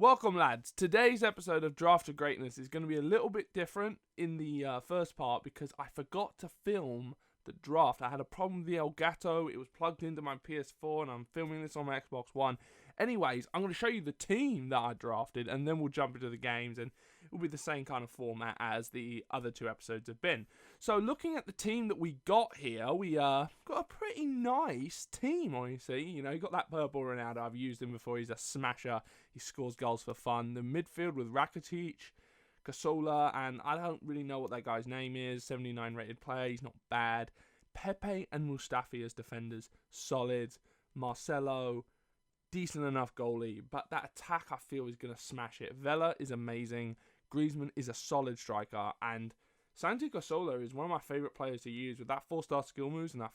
Welcome, lads. Today's episode of Draft to Greatness is going to be a little bit different in the first part because I forgot to film the draft. I had a problem with the Elgato. It was plugged into my PS4 and I'm filming this on my Xbox One. Anyways, I'm going to show you the team that I drafted and then we'll jump into the games and it will be the same kind of format as the other two episodes have been. So looking at the team that we got here, we got a pretty nice team, honestly. You know, you got that purple Ronaldo. I've used him before. He's a smasher. He scores goals for fun. The midfield with Rakitic, Casola, and I don't really know what that guy's name is. 79 rated player. He's not bad. Pepe and Mustafi as defenders. Solid. Marcelo, decent enough goalie. But that attack, I feel, is going to smash it. Vela is amazing. Griezmann is a solid striker. And Santi Casola is one of my favourite players to use with that 4-star skill moves and that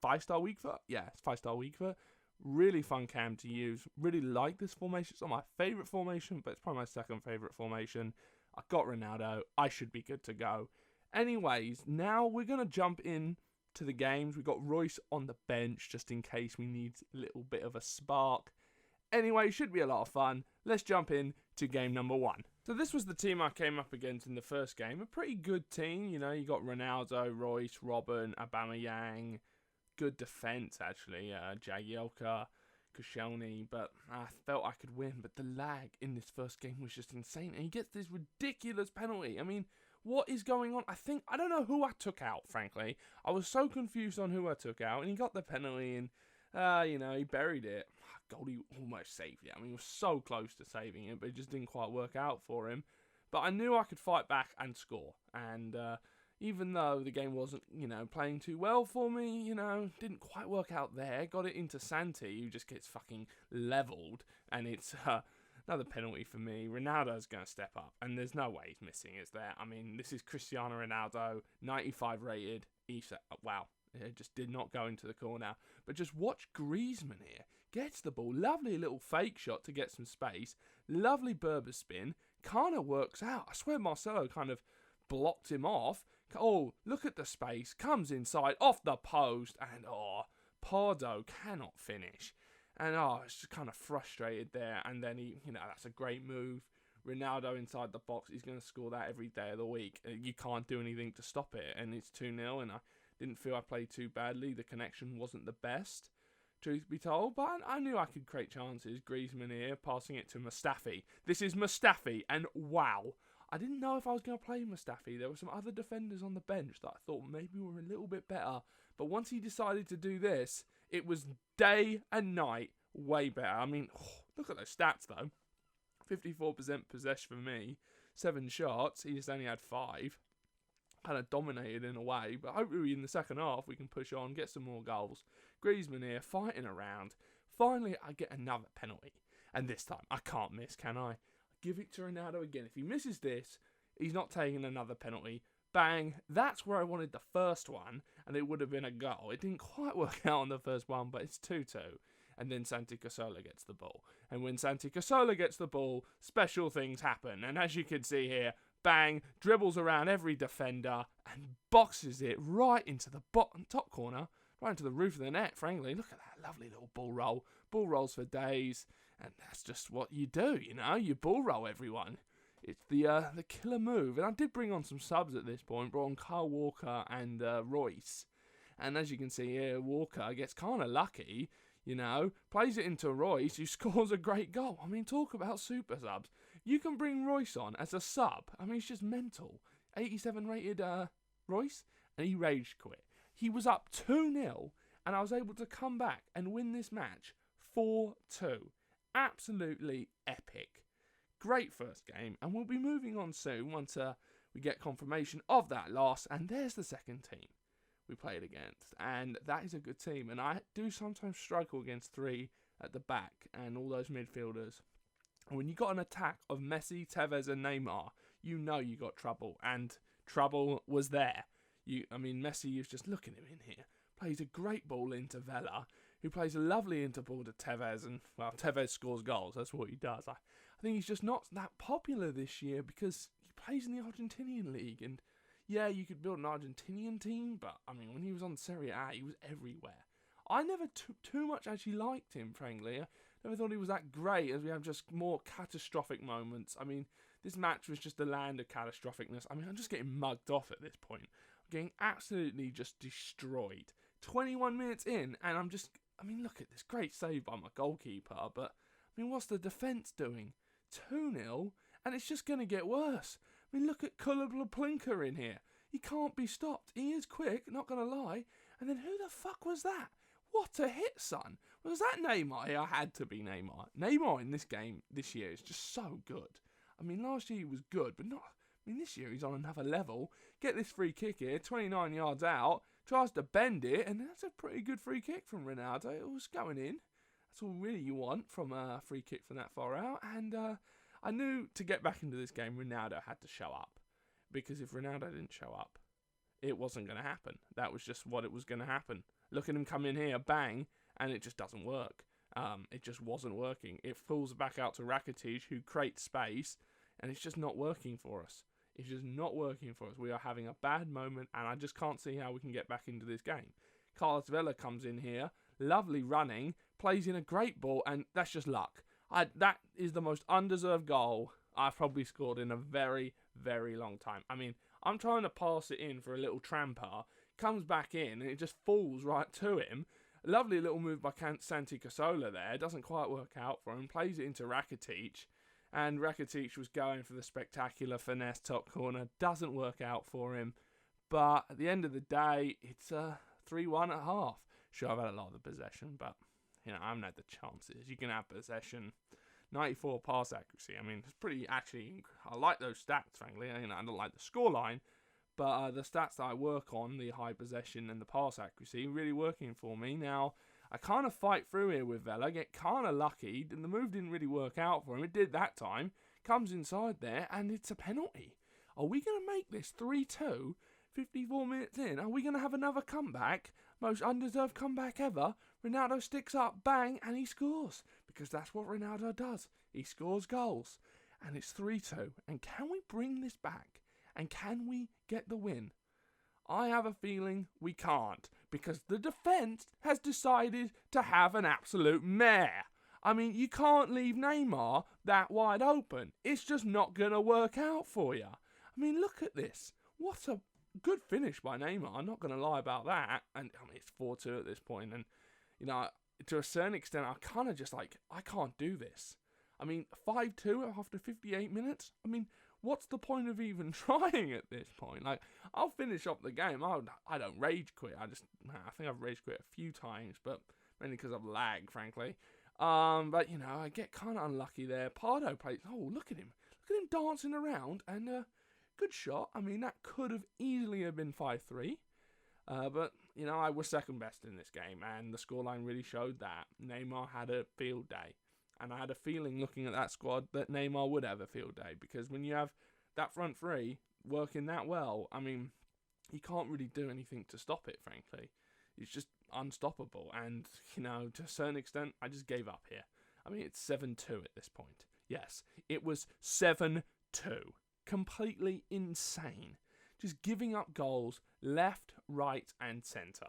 5-star weak foot. Yeah, it's 5-star weak foot. Really fun cam to use. Really like this formation. It's not my favourite formation, but it's probably my second favourite formation. I got Ronaldo. I should be good to go. Anyways, now we're going to jump in to the games. We've got Royce on the bench just in case we need a little bit of a spark. Anyway, should be a lot of fun. Let's jump in to game number 1. So this was the team I came up against in the first game. A pretty good team. You know, you got Ronaldo, Royce, Robben, Aubameyang. Good defence, actually. Jagielka, Koscielny. But I felt I could win. But the lag in this first game was just insane. And he gets this ridiculous penalty. I mean, what is going on? I don't know who I took out, frankly. I was so confused on who I took out. And he got the penalty and, you know, he buried it. Goldie almost saved it. I mean, he was so close to saving it, but it just didn't quite work out for him. But I knew I could fight back and score. And even though the game wasn't, you know, playing too well for me, you know, didn't quite work out there. Got it into Santi, who just gets fucking leveled. And it's another penalty for me. Ronaldo's going to step up. And there's no way he's missing, is there? I mean, this is Cristiano Ronaldo, 95 rated. Wow. It just did not go into the corner. But just watch Griezmann here. Gets the ball. Lovely little fake shot to get some space. Lovely Berber spin. Kind of works out. I swear Marcelo kind of blocked him off. Oh, look at the space. Comes inside. Off the post. And, Pardo cannot finish. And, it's just kind of frustrated there. And then that's a great move. Ronaldo inside the box. He's going to score that every day of the week. You can't do anything to stop it. And it's 2-0. And I didn't feel I played too badly. The connection wasn't the best, truth be told, but I knew I could create chances. Griezmann here, passing it to Mustafi. This is Mustafi, and wow. I didn't know if I was going to play Mustafi. There were some other defenders on the bench that I thought maybe were a little bit better. But once he decided to do this, it was day and night way better. I mean, look at those stats, though. 54% possession for me. 7 shots. He just only had 5. Kind of dominated in a way, but hopefully in the second half we can push on, get some more goals. Griezmann here, fighting around. Finally, I get another penalty. And this time, I can't miss, can I? Give it to Ronaldo again. If he misses this, he's not taking another penalty. Bang. That's where I wanted the first one, and it would have been a goal. It didn't quite work out on the first one, but it's 2-2. And then Santi Casola gets the ball. And when Santi Casola gets the ball, special things happen. And as you can see here, bang, dribbles around every defender and boxes it right into the top corner, right into the roof of the net, frankly. Look at that lovely little ball roll. Ball rolls for days, and that's just what you do, you know? You ball roll everyone. It's the killer move. And I did bring on some subs at this point, brought on Kyle Walker and Royce. And as you can see here, Walker gets kind of lucky, you know, plays it into Royce, who scores a great goal. I mean, talk about super subs. You can bring Royce on as a sub. I mean, it's just mental. 87 rated Royce, and he rage quit. He was up 2-0, and I was able to come back and win this match 4-2. Absolutely epic. Great first game, and we'll be moving on soon once we get confirmation of that loss. And there's the second team we played against, and that is a good team. And I do sometimes struggle against 3 at the back and all those midfielders. And when you got an attack of Messi, Tevez and Neymar, you know you got trouble. And trouble was there. Messi is just looking at him in here. Plays a great ball into Vela, who plays a lovely interball to Tevez. And, well, Tevez scores goals. That's what he does. I think he's just not that popular this year because he plays in the Argentinian league. And, yeah, you could build an Argentinian team, but, I mean, when he was on Serie A, he was everywhere. I never too much actually liked him, frankly. Never thought he was that great, as we have just more catastrophic moments. I mean, this match was just the land of catastrophicness. I mean, I'm just getting mugged off at this point. I'm getting absolutely just destroyed. 21 minutes in, and I mean, look at this. Great save by my goalkeeper, but, I mean, what's the defence doing? 2-0, and it's just going to get worse. I mean, look at Kulabla in here. He can't be stopped. He is quick, not going to lie. And then who the fuck was that? What a hit, son. Was that Neymar? Yeah, had to be Neymar. Neymar in this game this year is just so good. I mean, last year he was good, but not... I mean, this year he's on another level. Get this free kick here, 29 yards out, tries to bend it, and that's a pretty good free kick from Ronaldo. It was going in. That's all really you want from a free kick from that far out. And I knew to get back into this game, Ronaldo had to show up. Because if Ronaldo didn't show up, it wasn't going to happen. That was just what it was going to happen. Look at him come in here, bang, and it just doesn't work. It just wasn't working. It falls back out to Rakitic, who creates space, and it's just not working for us. It's just not working for us. We are having a bad moment, and I just can't see how we can get back into this game. Carlos Vela comes in here, lovely running, plays in a great ball, and that's just luck. That is the most undeserved goal I've probably scored in a very, very long time. I mean, I'm trying to pass it in for a little tramper, comes back in, and it just falls right to him. Lovely little move by Santi Cazorla there. Doesn't quite work out for him. Plays it into Rakitic. And Rakitic was going for the spectacular finesse top corner. Doesn't work out for him. But at the end of the day, it's 3-1 at half. Sure, I've had a lot of the possession, but you know, I haven't had the chances. You can have possession. 94 pass accuracy. I mean, it's pretty actually... I like those stats, frankly. You know, I don't like the scoreline. But the stats that I work on, the high possession and the pass accuracy, really working for me. Now, I kind of fight through here with Vela, get kind of lucky, and the move didn't really work out for him. It did that time. Comes inside there, and it's a penalty. Are we going to make this 3-2, 54 minutes in? Are we going to have another comeback? Most undeserved comeback ever. Ronaldo sticks up, bang, and he scores. Because that's what Ronaldo does. He scores goals. And it's 3-2. And can we bring this back? And can we get the win? I have a feeling we can't, because the defence has decided to have an absolute mare. I mean, you can't leave Neymar that wide open. It's just not going to work out for you. I mean, look at this. What a good finish by Neymar. I'm not going to lie about that. And I mean, it's 4-2 at this point. And, you know, to a certain extent, I kind of just like, I can't do this. I mean, 5-2 after 58 minutes? I mean, what's the point of even trying at this point? Like, I'll finish up the game. I don't rage quit. I think I've rage quit a few times, but mainly because I've lagged, frankly. But, you know, I get kind of unlucky there. Pardo plays. Oh, look at him. Look at him dancing around. And good shot. I mean, that could have easily have been 5-3. But, you know, I was second best in this game. And the scoreline really showed that. Neymar had a field day. And I had a feeling looking at that squad that Neymar would have a field day. Because when you have that front three working that well, I mean, you can't really do anything to stop it, frankly. It's just unstoppable. And, you know, to a certain extent, I just gave up here. I mean, it's 7-2 at this point. Yes, it was 7-2. Completely insane. Just giving up goals left, right, and centre.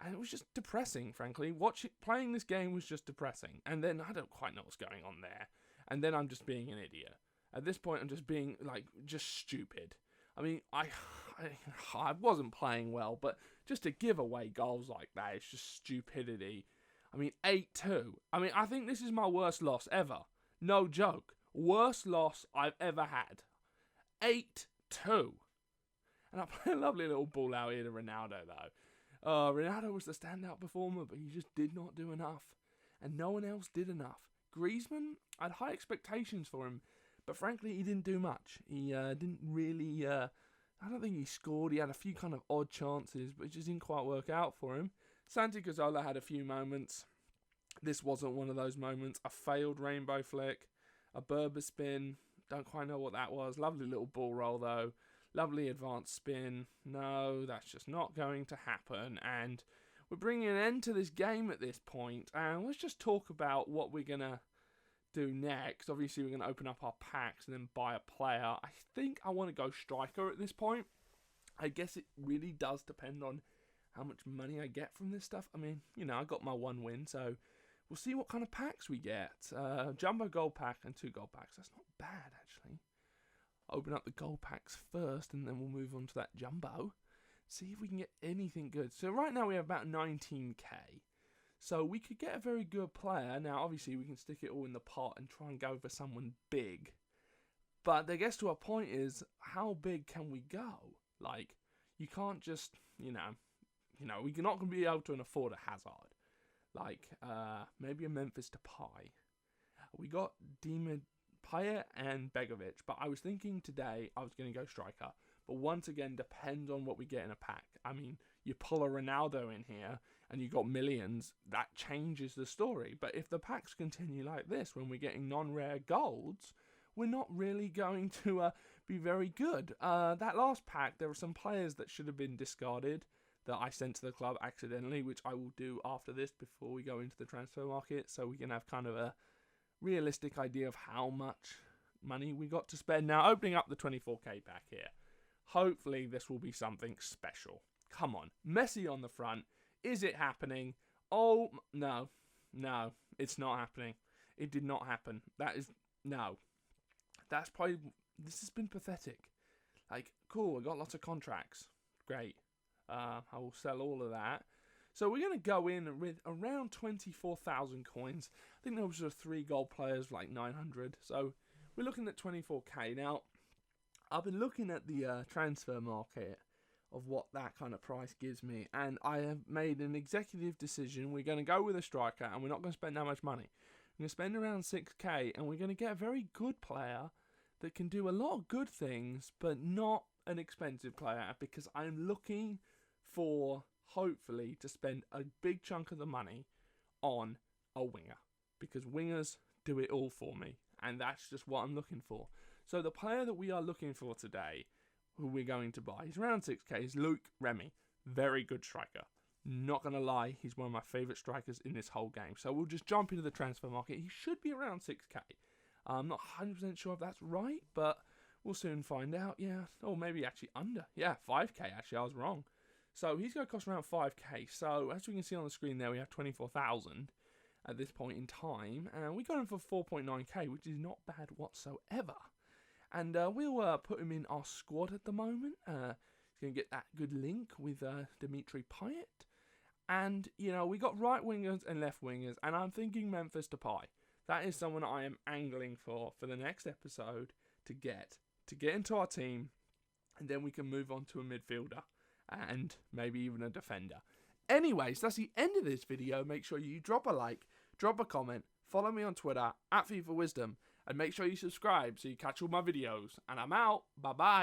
And it was just depressing, frankly. Playing this game was just depressing. And then I don't quite know what's going on there. And then I'm just being an idiot. At this point, I'm just being, like, just stupid. I mean, I wasn't playing well, but just to give away goals like that, it's just stupidity. I mean, 8-2. I mean, I think this is my worst loss ever. No joke. Worst loss I've ever had. 8-2. And I play a lovely little ball out here to Ronaldo, though. Ronaldo was the standout performer, but he just did not do enough. And no one else did enough. Griezmann, I had high expectations for him, but frankly, he didn't do much. He didn't really... I don't think he scored. He had a few kind of odd chances, but it just didn't quite work out for him. Santi Cazorla had a few moments. This wasn't one of those moments. A failed rainbow flick. A Berber spin. Don't quite know what that was. Lovely little ball roll, though. Lovely advanced spin. No, that's just not going to happen. And we're bringing an end to this game at this point. And let's just talk about what we're going to do next. Obviously, we're going to open up our packs and then buy a player. I think I want to go striker at this point. I guess it really does depend on how much money I get from this stuff. I mean, you know, I got my one win, so we'll see what kind of packs we get. Jumbo gold pack and 2 gold packs. That's not bad, actually. Open up the gold packs first, and then we'll move on to that jumbo. See if we can get anything good. So right now we have about 19k. So we could get a very good player. Now, obviously, we can stick it all in the pot and try and go for someone big. But there gets to a point is, how big can we go? Like, you can't just, we're not going to be able to afford a Hazard. Like, maybe a Memphis Depay. We got Payet and Begovic, but I was thinking today I was going to go striker. But once again, depends on what we get in a pack. I mean, you pull a Ronaldo in here and you got millions, that changes the story. But if the packs continue like this, when we're getting non-rare golds, we're not really going to be very good. That last pack, there were some players that should have been discarded that I sent to the club accidentally, which I will do after this before we go into the transfer market, so we can have kind of a realistic idea of how much money we got to spend. Now, opening up the 24k pack here. Hopefully this will be something special. Come on. Messi on the front. Is it happening? Oh, no. No, it's not happening. It did not happen. No. That's probably, this has been pathetic. Like, cool, I got lots of contracts. Great. I will sell all of that. So we're going to go in with around 24,000 coins. I think those are 3 gold players, like 900. So we're looking at 24k. Now, I've been looking at the transfer market of what that kind of price gives me, and I have made an executive decision. We're going to go with a striker, and we're not going to spend that much money. We're going to spend around 6k, and we're going to get a very good player that can do a lot of good things, but not an expensive player, because I'm looking for, hopefully, to spend a big chunk of the money on a winger, because wingers do it all for me, and that's just what I'm looking for. So the player that we are looking for today, who we're going to buy, he's around 6k, is Luke Remy. Very good striker. Not going to lie, he's one of my favourite strikers in this whole game. So we'll just jump into the transfer market. He should be around 6k. I'm not 100% sure if that's right, but we'll soon find out. Yeah, or maybe actually under. Yeah, 5k actually, I was wrong. So he's going to cost around 5k. So as we can see on the screen there, we have 24,000 at this point in time. And we got him for 4.9k, which is not bad whatsoever. And we'll put him in our squad at the moment. He's going to get that good link with Dimitri Payet. And, we got right wingers and left wingers. And I'm thinking Memphis Depay. That is someone I am angling for the next episode to get into our team. And then we can move on to a midfielder. And maybe even a defender. Anyways, that's the end of this video. Make sure you drop a like, drop a comment, follow me on Twitter @FIFA Wisdom, and make sure you subscribe so you catch all my videos. And I'm out. Bye bye.